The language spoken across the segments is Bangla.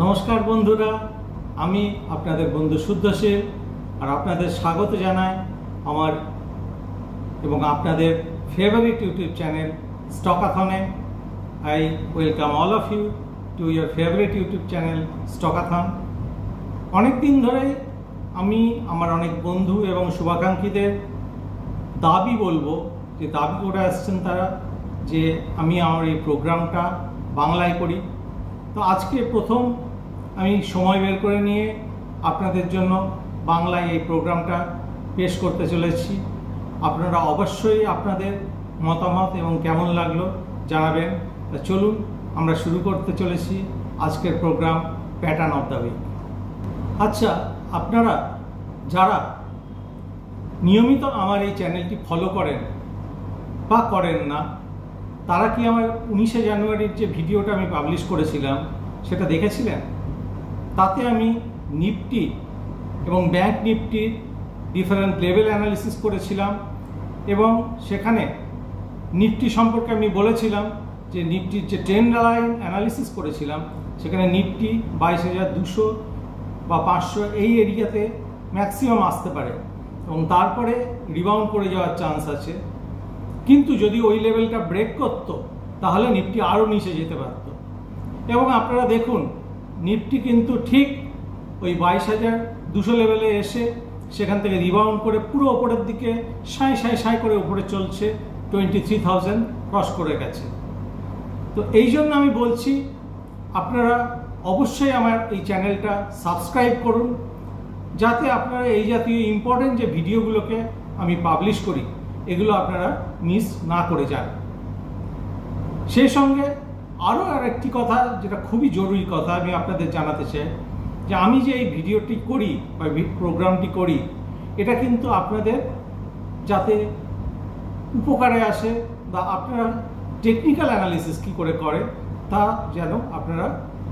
নমস্কার বন্ধুরা, আমি আপনাদের বন্ধু শুদ্ধশীল আর আপনাদের স্বাগত জানাই আমার এবং আপনাদের ফেভারিট ইউটিউব চ্যানেল স্টকাথনে। I welcome all of you to your favourite YouTube channel Stockathon. অনেক দিন ধরেই আমি আমার অনেক বন্ধু এবং শুভাকাঙ্ক্ষীদের দাবি বলবো, যে দাবি করে আসছেন তারা, যে আমি আমার এই প্রোগ্রামটা বাংলায় করি। তো আজকে প্রথম আমি সময় বের করে নিয়ে আপনাদের জন্য বাংলায় এই প্রোগ্রামটা পেশ করতে চলেছি। আপনারা অবশ্যই আপনাদের মতামত এবং কেমন লাগলো জানাবেন। তা চলুন আমরা শুরু করতে চলেছি আজকের program pattern of the week. আচ্ছা, আপনারা যারা নিয়মিত আমার এই চ্যানেলটি ফলো করেন বা করেন না, তারা কি আমার 19শে জানুয়ারির যে ভিডিওটা আমি পাবলিশ করেছিলাম সেটা দেখেছিলেন? তাতে আমি নিফটি এবং ব্যাংক নিফটির ডিফারেন্ট লেভেল অ্যানালিসিস করেছিলাম এবং সেখানে নিফটি সম্পর্কে আমি বলেছিলাম যে নিফটির যে ট্রেন্ড লাইন অ্যানালিসিস করেছিলাম সেখানে নিফটি 22,200 বা 500 এই এরিয়াতে ম্যাক্সিমাম আসতে পারে এবং তারপরে রিবাউন্ড করে যাওয়ার চান্স আছে। কিন্তু যদি ওই লেভেলটা ব্রেক করতো তাহলে নিফটি আরও নিচে যেতে পারত। এবং আপনারা দেখুন, নিফটি কিন্তু ঠিক ওই 22,200 লেভেলে এসে সেখান থেকে রিবাউন্ড করে পুরো ওপরের দিকে সাঁই করে উপরে চলছে, 23,000 ক্রস করে গেছে। তো এই জন্য আমি বলছি, আপনারা অবশ্যই আমার এই চ্যানেলটা সাবস্ক্রাইব করুন, যাতে আপনারা এই জাতীয় ইম্পর্টেন্ট যে ভিডিওগুলোকে আমি পাবলিশ করি এগুলো আপনারা মিস না করে যান। সেই সঙ্গে আরও আরেকটি কথা, যেটা খুবই জরুরি কথা আমি আপনাদের জানাতে চাই, যে আমি যে এই ভিডিওটি করি বা প্রোগ্রামটি করি, এটা কিন্তু আপনাদের যাতে উপকারে আসে বা আপনারা টেকনিক্যাল অ্যানালিসিস কী করে করে তা যেন আপনারা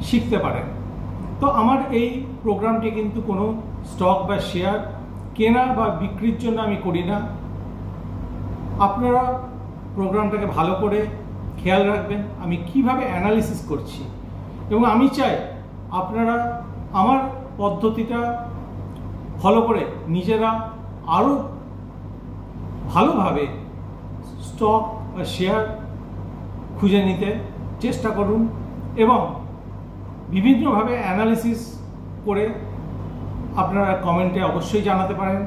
শিখতে পারেন। তো আমার এই প্রোগ্রামটি কিন্তু কোনো স্টক বা শেয়ার কেনা বা বিক্রির জন্য আমি করি না। আপনারা প্রোগ্রামটাকে ভালো করে খেয়াল রাখবেন আমি কিভাবে অ্যানালিসিস করছি, এবং আমি চাই আপনারা আমার পদ্ধতিটা ফলো করে নিজেরা আরও ভালোভাবে স্টক বা শেয়ার খুঁজে নিতে চেষ্টা করুন এবং বিভিন্নভাবে অ্যানালিসিস করে আপনারা কমেন্টে অবশ্যই জানাতে পারেন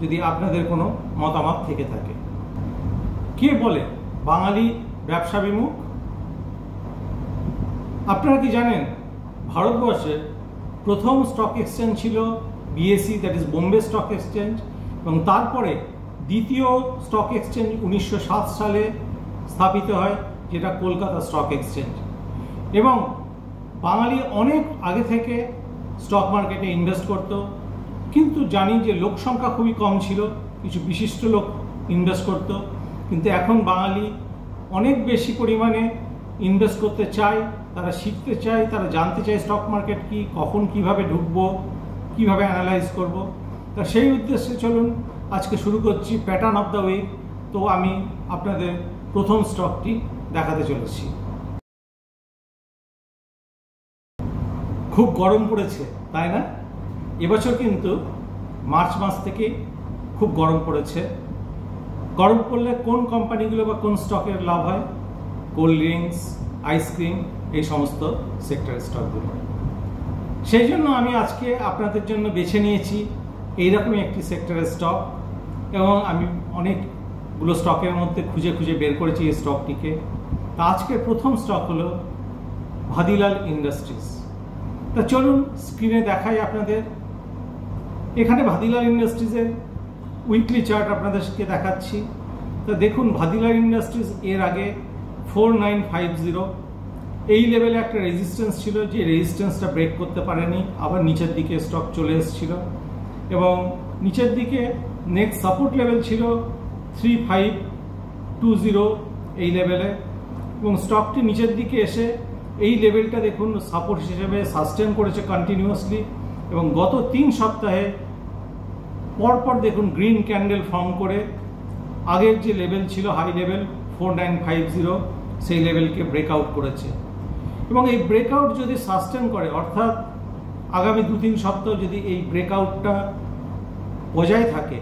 যদি আপনাদের কোনো মতামত থেকে থাকে। কে বলে বাঙালি ব্যবসা বিমুখ? আপনারা কি জানেন ভারতবর্ষে প্রথম স্টক এক্সচেঞ্জ ছিল BSE, that is Bombay stock exchange, এবং তারপরে দ্বিতীয় স্টক এক্সচেঞ্জ 1907 সালে স্থাপিত হয়, যেটা কলকাতা স্টক এক্সচেঞ্জ। এবং বাঙালি অনেক আগে থেকে স্টক মার্কেটে ইনভেস্ট করত, কিন্তু জানি যে লোক সংখ্যা খুবই কম ছিল, কিছু বিশিষ্ট লোক ইনভেস্ট করত। কিন্তু এখন বাঙালি অনেক বেশি পরিমাণে ইনভেস্ট করতে চায়, তারা শিখতে চায়, তারা জানতে চায় স্টক মার্কেট কি, কখন কিভাবে ঢুকবো, কিভাবে অ্যানালাইজ করব। তা সেই উদ্দেশ্যে চলুন আজকে শুরু করছি প্যাটার্ন অফ দ্য উইক। তো আমি আপনাদের প্রথম স্টকটি দেখাতে চলেছি। খুব গরম পড়েছে, তাই না? এবছর কিন্তু মার্চ মাস থেকে খুব গরম পড়েছে। গরম পড়লে কোন কোম্পানিগুলো বা কোন স্টকের লাভ হয়? কোল্ড ড্রিঙ্কস, আইসক্রিম, এই সমস্ত সেক্টরের স্টকগুলো। সেই জন্য আমি আজকে আপনাদের জন্য বেছে নিয়েছি এইরকমই একটি সেক্টরের স্টক, এবং আমি অনেকগুলো স্টকের মধ্যে খুঁজে বের করেছি এই স্টকটিকে। তা আজকের প্রথম স্টক হলো ভাদিলাল ইন্ডাস্ট্রিজ। তা চলুন স্ক্রিনে দেখাই আপনাদের। এখানে ভাদিলাল ইন্ডাস্ট্রিজের উইকলি চার্ট আপনাদেরকে দেখাচ্ছি। তা দেখুন, ভাদিলাল ইন্ডাস্ট্রিজ এর আগে 4950 এই লেভেলে একটা রেজিস্ট্যান্স ছিল, যে রেজিস্ট্যান্সটা ব্রেক করতে পারেনি, আবার নিচের দিকে স্টক চলে এসেছিল। এবং নিচের দিকে নেক্সট সাপোর্ট লেভেল ছিল 3520 এই লেভেলে, এবং স্টকটি নিচের দিকে এসে এই লেভেলটা দেখুন সাপোর্ট হিসেবে সাস্টেন করেছে কন্টিনিউয়াসলি, এবং গত 3 সপ্তাহে পরপর দেখুন গ্রিন ক্যান্ডেল ফর্ম করে আগের যে লেভেল ছিল হাই লেভেল 4950 সেই লেভেলকে ব্রেকআউট করেছে। এবং এই ব্রেকআউট যদি সাস্টেন করে, অর্থাৎ আগামী 2-3 সপ্তাহ যদি এই ব্রেকআউটটা বজায় থাকে,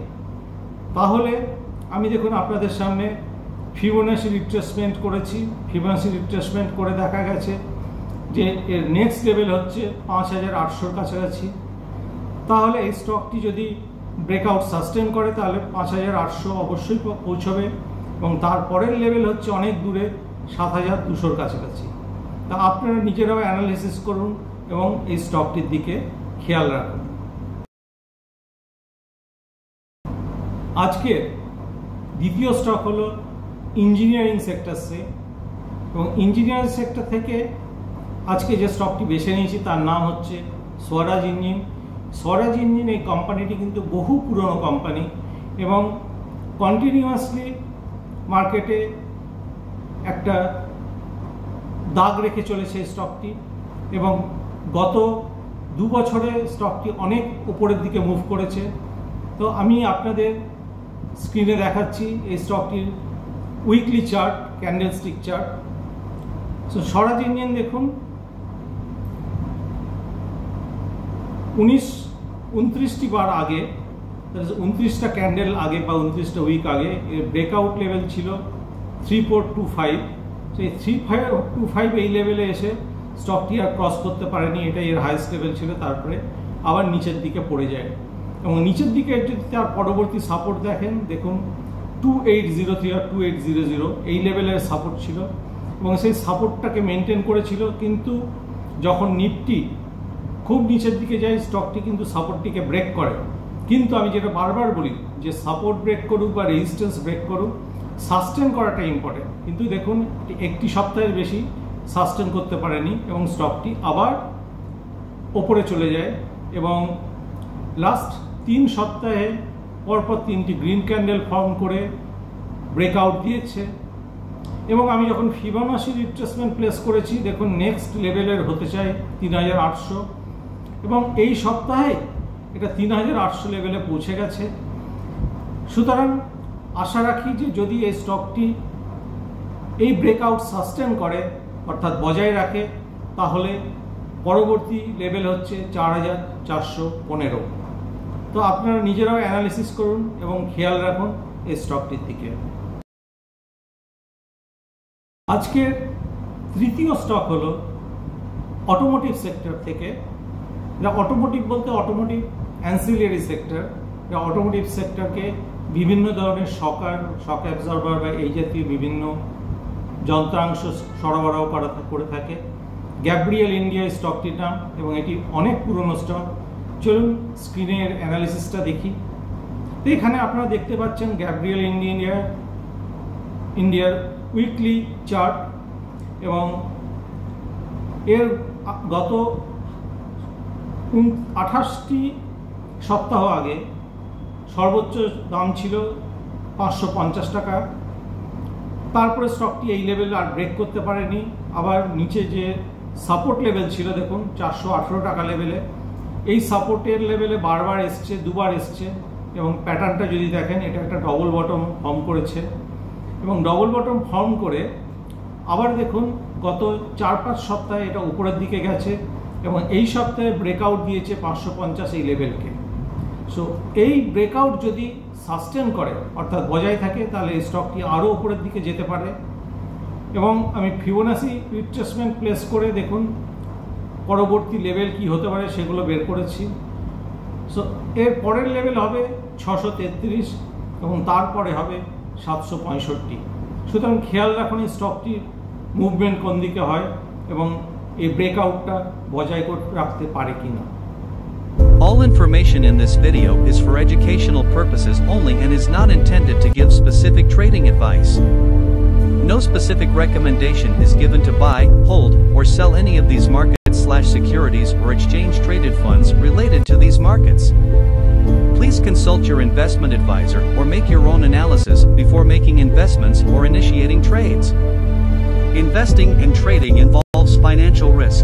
তাহলে আমি দেখুন আপনাদের সামনে ফিবোনাচি রিট্রেসমেন্ট করেছি। ফিবোনাচি রিট্রেসমেন্ট করে দেখা গেছে যে এর নেক্সট লেভেল হচ্ছে 5800 কাছাকাছি। তাহলে এই স্টকটি যদি ব্রেকআউট সাস্টেন করে তাহলে 5800 অবশ্যই পৌঁছবে, এবং তারপরের লেভেল হচ্ছে অনেক দূরে 7200 কাছাকাছি। তা আপনারা নিজেরাও অ্যানালিসিস করুন এবং এই স্টকটির দিকে খেয়াল রাখুন। আজকে দ্বিতীয় স্টক হলো ইঞ্জিনিয়ারিং সেক্টরসে, এবং ইঞ্জিনিয়ারিং সেক্টর থেকে আজকে যে স্টকটি বেছে নিয়েছি তার নাম হচ্ছে স্বরাজ ইঞ্জিন। স্বরাজ ইঞ্জিন এই কোম্পানিটি কিন্তু বহু পুরনো কোম্পানি এবং কন্টিনিউয়াসলি মার্কেটে একটা দাগ রেখে চলেছে এই স্টকটি, এবং গত 2 বছরে স্টকটি অনেক উপরের দিকে মুভ করেছে। তো আমি আপনাদের স্ক্রিনে দেখাচ্ছি এই স্টকটির weekly chart, candlestick chart. So Swaraj engine দেখুন 29টি বার আগে, 29টা ক্যান্ডেল আগে বা 29টা উইক আগে এর ব্রেকআউট লেভেল ছিল 3425। সেই 3525 এই লেভেলে এসে স্টকটি আর ক্রস করতে পারেনি, এটাই এর হাইয়েস্ট লেভেল ছিল। তারপরে আবার নিচের দিকে পড়ে যায়, এবং নিচের দিকে যদি তার পরবর্তী সাপোর্ট দেখেন, দেখুন 2803 আর 2800 এই লেভেলের সাপোর্ট ছিল, এবং সেই সাপোর্টটাকে মেনটেন করেছিল। কিন্তু যখন নিফটি খুব নিচের দিকে যায়, স্টকটি কিন্তু সাপোর্টটিকে ব্রেক করে। কিন্তু আমি যেটা বারবার বলি যে সাপোর্ট ব্রেক করুক বা রেজিস্ট্যান্স ব্রেক করুক, সাস্টেন করাটা ইম্পর্টেন্ট। কিন্তু দেখুন একটি সপ্তাহের বেশি সাস্টেন করতে পারেনি, এবং স্টকটি আবার ওপরে চলে যায়, এবং লাস্ট 3 সপ্তাহে পরপর 3টি গ্রিন ক্যান্ডেল ফর্ম করে ব্রেকআউট দিয়েছে। এবং আমি যখন ফিবোনাচি রিট্রেসমেন্ট প্লেস করেছি, দেখুন নেক্সট লেভেলের হতে চাই 3800, এবং এই সপ্তাহে এটা 3800 লেভেলে পৌঁছে গেছে। সুতরাং আশা রাখি যে যদি এই স্টকটি এই ব্রেকআউট সাস্টেন করে, অর্থাৎ বজায় রাখে, তাহলে পরবর্তী লেভেল হচ্ছে 4415। তো আপনারা নিজেরাও অ্যানালিসিস করুন এবং খেয়াল রাখুন এই স্টকটির দিকে। আজকের তৃতীয় স্টক হলো অটোমোটিভ সেক্টর থেকে। এটা অটোমোটিভ বলতে অটোমোটিভ অ্যান্সিলিয়ারি সেক্টর। এটা অটোমোটিভ সেক্টরকে বিভিন্ন ধরনের শক অ্যাবজর্বার বা এই জাতীয় বিভিন্ন যন্ত্রাংশ সরবরাহ করে থাকে। গ্যাব্রিয়েল ইন্ডিয়া স্টকটির নাম, এবং এটি অনেক পুরনো স্টক। চলুন স্ক্রিনের অ্যানালিসিসটা দেখি। তো এখানে আপনারা দেখতে পাচ্ছেন গ্যাব্রিয়েল ইন্ডিয়ার উইকলি চার্ট, এবং এর গত 28টি সপ্তাহ আগে সর্বোচ্চ দাম ছিল 550 টাকা। তারপরে স্টকটি এই লেভেল আর ব্রেক করতে পারেনি, আবার নিচে যে সাপোর্ট লেভেল ছিল দেখুন 418 টাকা লেভেলে, এই সাপোর্টের লেভেলে বারবার এসছে, 2বার এসছে, এবং প্যাটার্নটা যদি দেখেন এটা একটা ডবল বটম ফর্ম করেছে, এবং ডবল বটম ফর্ম করে আবার দেখুন গত 4-5 সপ্তাহে এটা উপরের দিকে গেছে, এবং এই সপ্তাহে ব্রেকআউট দিয়েছে 550 এই লেভেলকে। সো এই ব্রেকআউট যদি সাস্টেন করে, অর্থাৎ বজায় থাকে, তাহলে এই স্টকটি আরও উপরের দিকে যেতে পারে। এবং আমি ফিবোনাচি রিট্রেসমেন্ট প্লেস করে দেখুন পরবর্তী লেভেল কি হতে পারে সেগুলো বের করেছি। সো এর পরের লেভেল হবে 633, এবং তারপরে হবে 765। সুতরাং খেয়াল রাখুন এই স্টকটির মুভমেন্ট কোন দিকে হয়, এবং এই ব্রেকআউটটা বজায় রাখতে পারে কিনা। All information in this video is for educational purposes only and is not intended to give specific trading advice. No specific recommendation is given to buy, hold, or sell any of these market/securities or exchange traded funds related to these markets. Please consult your investment advisor or make your own analysis before making investments or initiating trades. Investing and trading involves financial risk.